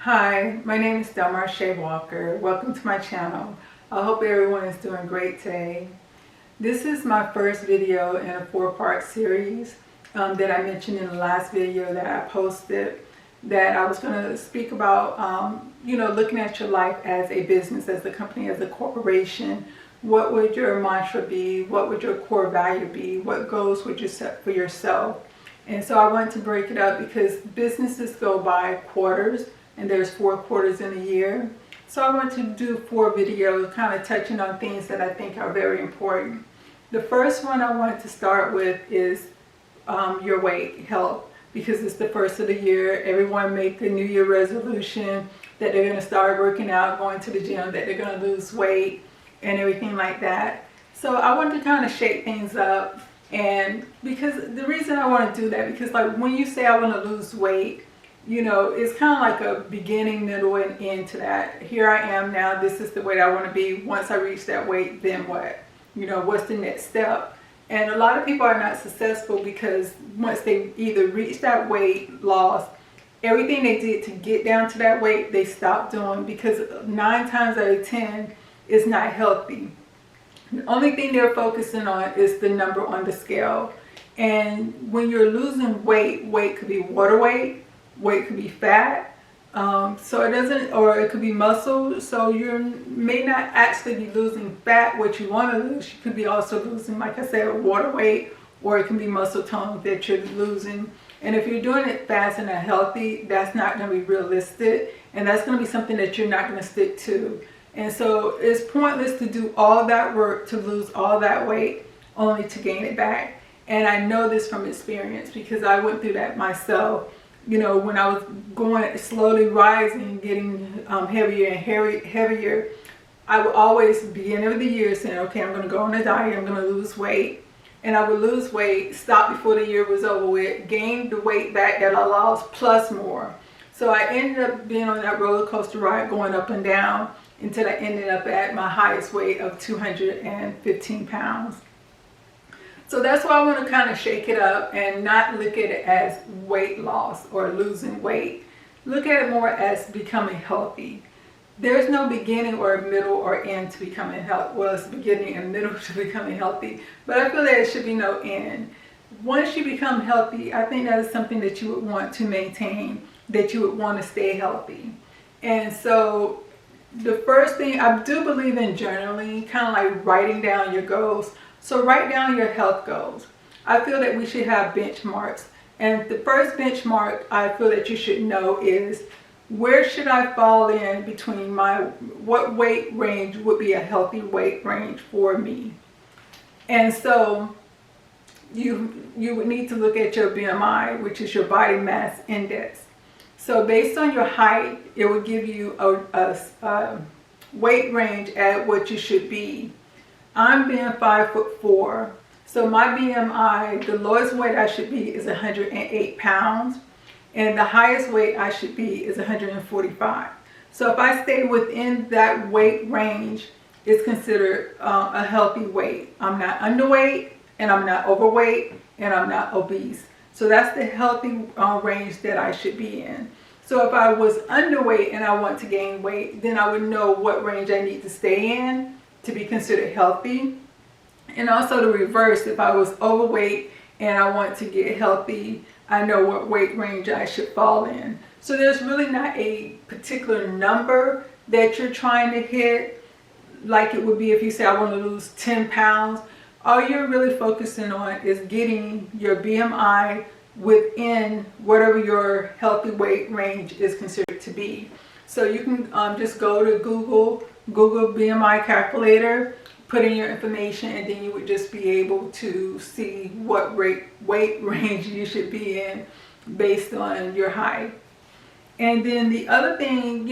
Hi, my name is Delmarsha Walker. Welcome to my channel. I hope everyone is doing great today. This is my first video in a four-part series that I mentioned in the last video that I posted, that I was going to speak about, looking at your life as a business, as a company, as a corporation. What would your mantra be? What would your core value be? What goals would you set for yourself? And so I wanted to break it up because businesses go by quarters, and there's 4 quarters in a year. So I want to do 4 videos kind of touching on things that I think are very important. The first one I wanted to start with is your weight, health, because it's the first of the year. Everyone make the New Year resolution that they're going to start working out, going to the gym, that they're going to lose weight and everything like that. So I wanted to kind of shake things up, and because the reason I want to do that, because like when you say I want to lose weight, it's kind of like a beginning, middle, and end to that. Here I am now, this is the weight I want to be. Once I reach that weight, then what? What's the next step? And a lot of people are not successful because once they either reach that weight loss, everything they did to get down to that weight, they stop doing, because 9 times out of 10 is not healthy. The only thing they're focusing on is the number on the scale. And when you're losing weight, weight could be water weight, weight could be fat, so it doesn't, or it could be muscle. So you may not actually be losing fat, what you want to lose. You could be also losing, like I said, water weight, or it can be muscle tone that you're losing. And if you're doing it fast and not healthy, that's not going to be realistic, and that's going to be something that you're not going to stick to. And so it's pointless to do all that work to lose all that weight only to gain it back. And I know this from experience because I went through that myself. When I was going slowly rising, getting heavier and heavier, I would always, beginning of the year, saying, okay, I'm going to go on a diet, I'm going to lose weight. And I would lose weight, stop before the year was over with, gain the weight back that I lost plus more. So I ended up being on that roller coaster ride, going up and down, until I ended up at my highest weight of 215 pounds. So that's why I want to kind of shake it up and not look at it as weight loss or losing weight. Look at it more as becoming healthy. There's no beginning or middle or end to becoming healthy. Well, it's beginning and middle to becoming healthy, but I feel there should be no end. Once you become healthy, I think that is something that you would want to maintain, that you would want to stay healthy. And so the first thing, I do believe in journaling, kind of like writing down your goals. So write down your health goals. I feel that we should have benchmarks. And the first benchmark I feel that you should know is, where should I fall in between what weight range would be a healthy weight range for me? And so you would need to look at your BMI, which is your body mass index. So based on your height, it would give you a weight range at what you should be. I'm being 5'4", so my BMI, the lowest weight I should be is 108 pounds, and the highest weight I should be is 145. So if I stay within that weight range, it's considered a healthy weight. I'm not underweight, and I'm not overweight, and I'm not obese. So that's the healthy range that I should be in. So if I was underweight and I want to gain weight, then I would know what range I need to stay in to be considered healthy. And also the reverse, if I was overweight and I want to get healthy, I know what weight range I should fall in. So there's really not a particular number that you're trying to hit, like it would be if you say I want to lose 10 pounds. All you're really focusing on is getting your BMI within whatever your healthy weight range is considered to be. So you can just go to Google BMI calculator, put in your information, and then you would just be able to see what weight range you should be in based on your height. And then the other thing,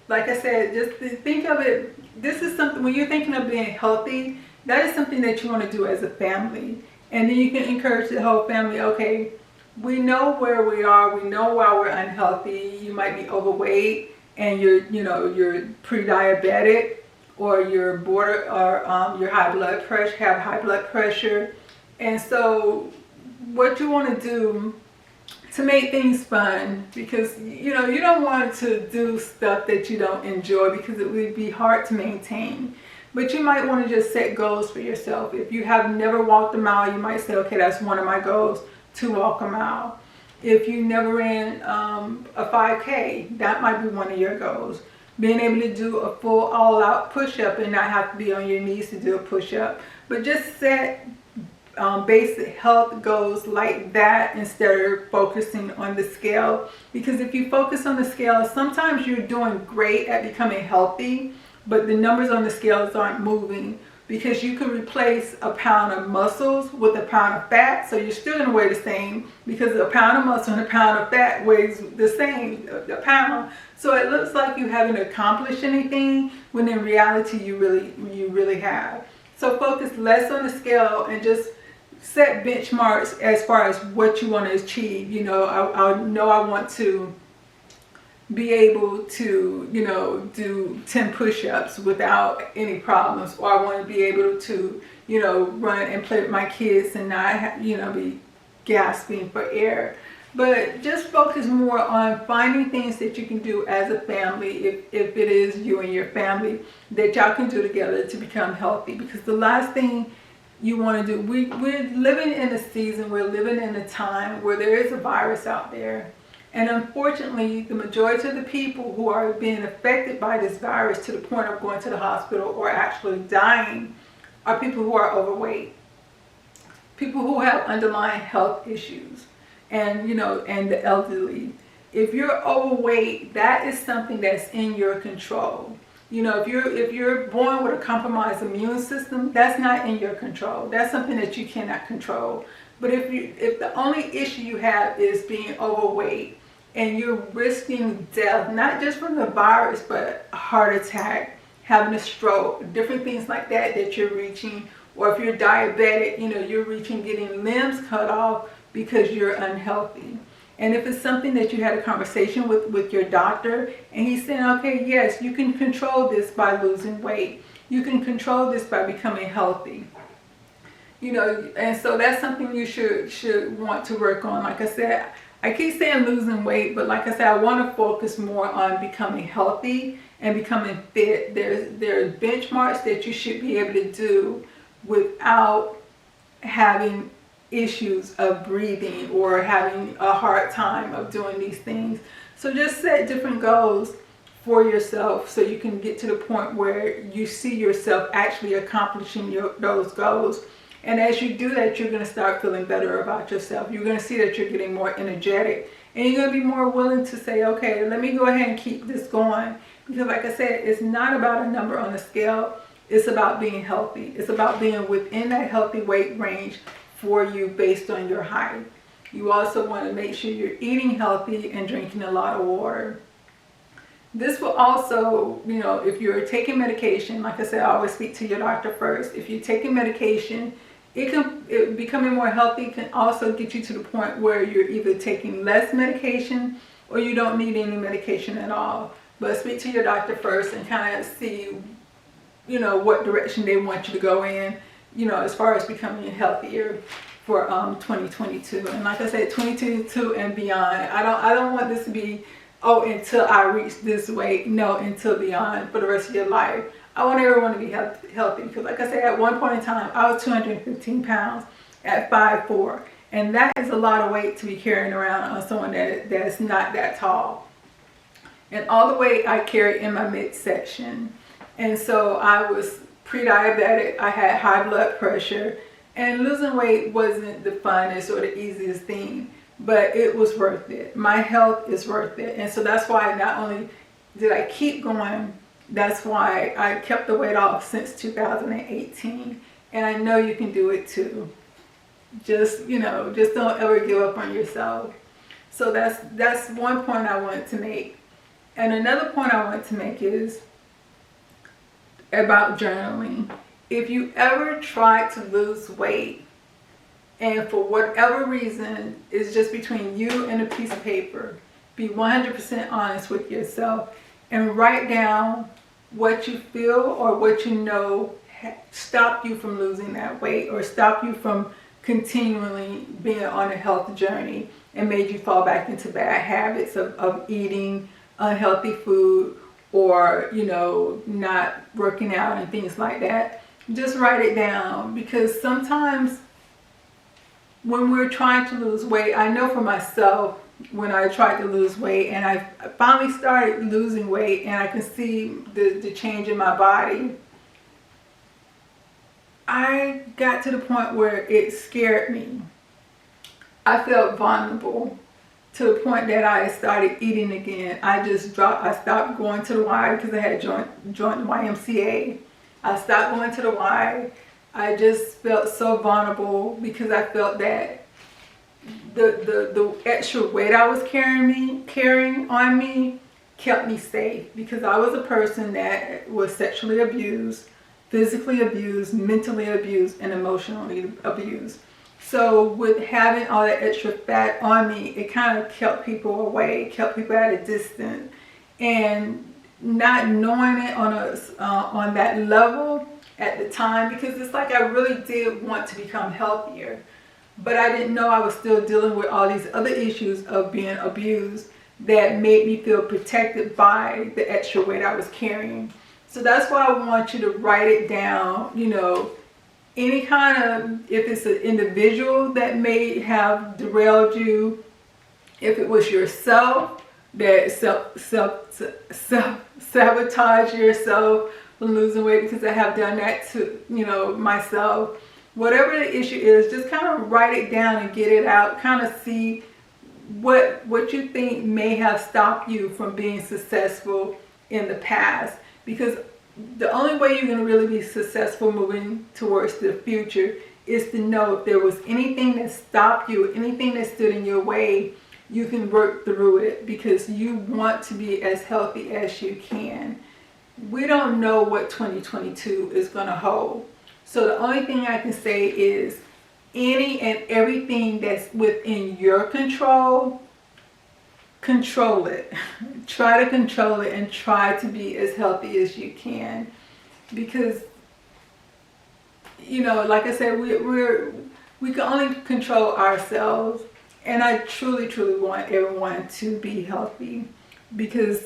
like I said, just think of it, this is something, when you're thinking of being healthy, that is something that you want to do as a family. And then you can encourage the whole family, okay, we know where we are, we know why we're unhealthy. You might be overweight and you're pre-diabetic, or you're your high blood pressure, have high blood pressure. And so what you want to do to make things fun, because you know, you don't want to do stuff that you don't enjoy because it would be hard to maintain. But you might want to just set goals for yourself. If you have never walked a mile, you might say, okay, that's one of my goals, to walk a mile. If you never ran a 5K, that might be one of your goals. Being able to do a full all-out push-up and not have to be on your knees to do a push-up. But just set basic health goals like that instead of focusing on the scale. Because if you focus on the scale, sometimes you're doing great at becoming healthy, but the numbers on the scales aren't moving, because you can replace a pound of muscles with a pound of fat, so you're still going to weigh the same, because a pound of muscle and a pound of fat weighs the same, a pound. So it looks like you haven't accomplished anything, when in reality you really have. So focus less on the scale and just set benchmarks as far as what you want to achieve. You know, I know I want to be able to, you know, do 10 push-ups without any problems, or I want to be able to, you know, run and play with my kids and not, you know, be gasping for air. But just focus more on finding things that you can do as a family, if it is you and your family, that y'all can do together to become healthy. Because the last thing you want to do, we're living in a season, we're living in a time where there is a virus out there. And unfortunately, the majority of the people who are being affected by this virus to the point of going to the hospital or actually dying are people who are overweight, people who have underlying health issues, and, you know, and the elderly. If you're overweight, that is something that's in your control. You know, if you're born with a compromised immune system, that's not in your control. That's something that you cannot control. But if the only issue you have is being overweight, and you're risking death, not just from the virus, but a heart attack, having a stroke, different things like that that you're reaching, or if you're diabetic, you know, you're reaching getting limbs cut off because you're unhealthy. And if it's something that you had a conversation with your doctor, and he's saying, okay, yes, you can control this by losing weight. You can control this by becoming healthy. You know, and so that's something you should want to work on. Like I said, I keep saying losing weight, but like I said, I want to focus more on becoming healthy and becoming fit. There's benchmarks that you should be able to do without having issues of breathing or having a hard time of doing these things. So just set different goals for yourself so you can get to the point where you see yourself actually accomplishing those goals. And as you do that, you're going to start feeling better about yourself. You're going to see that you're getting more energetic. And you're going to be more willing to say, okay, let me go ahead and keep this going. Because like I said, it's not about a number on the scale. It's about being healthy. It's about being within that healthy weight range for you based on your height. You also want to make sure you're eating healthy and drinking a lot of water. This will also, you know, if you're taking medication, like I said, I always speak to your doctor first. If you're taking medication, becoming more healthy can also get you to the point where you're either taking less medication or you don't need any medication at all. But speak to your doctor first and kind of see, you know, what direction they want you to go in, you know, as far as becoming healthier for 2022. And like I said, 2022 and beyond. I don't want this to be, oh, until I reach this weight. No, until beyond, for the rest of your life. I want everyone to be healthy, because like I said, at one point in time, I was 215 pounds at 5'4", and that is a lot of weight to be carrying around on someone that's not that tall. And all the weight I carried in my midsection. And so I was pre-diabetic, I had high blood pressure, and losing weight wasn't the funnest or the easiest thing, but it was worth it. My health is worth it. And so that's why not only did I keep going, that's why I kept the weight off since 2018. And I know you can do it too. Just, you know, just don't ever give up on yourself. So that's one point I wanted to make. And another point I want to make is about journaling. If you ever try to lose weight and for whatever reason it's just between you and a piece of paper, be 100% honest with yourself and write down what you feel or what you know stopped you from losing that weight or stopped you from continually being on a health journey and made you fall back into bad habits of eating unhealthy food, or not working out and things like that. Just write it down, because sometimes when we're trying to lose weight, I know for myself, when I tried to lose weight and I finally started losing weight and I can see the change in my body, I got to the point where it scared me. I felt vulnerable to the point that I started eating again. I stopped going to the Y because I had joined the YMCA. I stopped going to the Y. I just felt so vulnerable because I felt that the extra weight I was carrying on me kept me safe, because I was a person that was sexually abused, physically abused, mentally abused, and emotionally abused. So with having all that extra fat on me, it kind of kept people away, kept people at a distance, and not knowing it on that level at the time, because it's like I really did want to become healthier, but I didn't know I was still dealing with all these other issues of being abused that made me feel protected by the extra weight I was carrying. So that's why I want you to write it down. Any kind of, if it's an individual that may have derailed you, if it was yourself that sabotage yourself from losing weight, because I have done that to myself. Whatever the issue is, just kind of write it down and get it out. Kind of see what you think may have stopped you from being successful in the past, because the only way you're going to really be successful moving towards the future is to know if there was anything that stopped you, anything that stood in your way, you can work through it, because you want to be as healthy as you can. We don't know what 2022 is going to hold. So the only thing I can say is any and everything that's within your control, control it. Try to control it and try to be as healthy as you can, because like I said, we can only control ourselves. And I truly want everyone to be healthy, because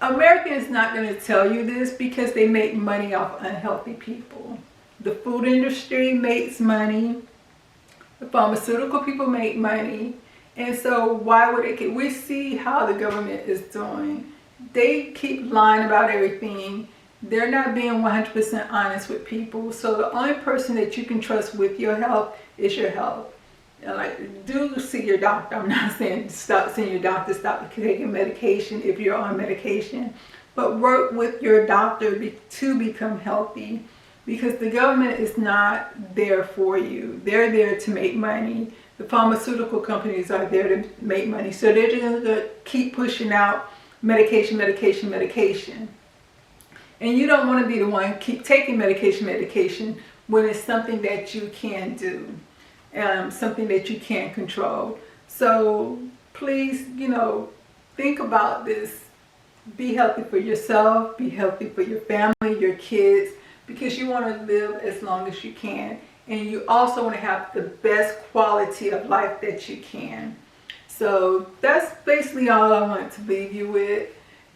America is not going to tell you this, because they make money off unhealthy people. The food industry makes money. The pharmaceutical people make money. And so why would it? We see how the government is doing. They keep lying about everything. They're not being 100% honest with people. So the only person that you can trust with your health is your health. And do see your doctor. I'm not saying stop seeing your doctor, stop taking medication if you're on medication, but work with your doctor to become healthy, because the government is not there for you. They're there to make money. The pharmaceutical companies are there to make money. So they're just going to keep pushing out medication. And you don't want to be the one keep taking medication when it's something that you can do, something that you can't control. So please, think about this. Be healthy for yourself, be healthy for your family, your kids, because you want to live as long as you can. And you also want to have the best quality of life that you can. So that's basically all I want to leave you with.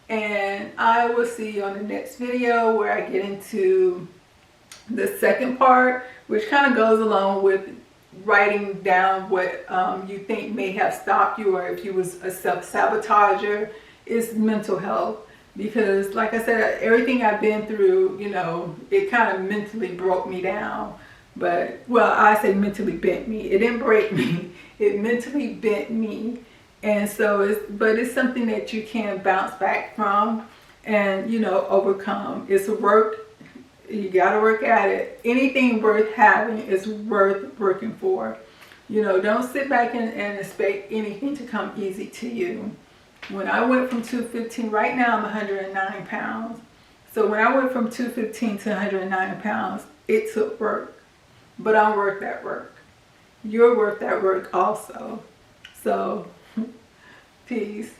And I will see you on the next video, where I get into the second part, which kind of goes along with writing down what you think may have stopped you, or if you was a self-sabotager, is mental health. Because like I said, everything I've been through, it kind of mentally broke me down. But, well, I say mentally bent me. It didn't break me. It mentally bent me. And so it's something that you can bounce back from and, overcome. It's work. You got to work at it. Anything worth having is worth working for. Don't sit back and expect anything to come easy to you. When I went from 215, right now I'm 109 pounds. So when I went from 215 to 109 pounds, it took work. But I'm worth that work. You're worth that work also. So, peace.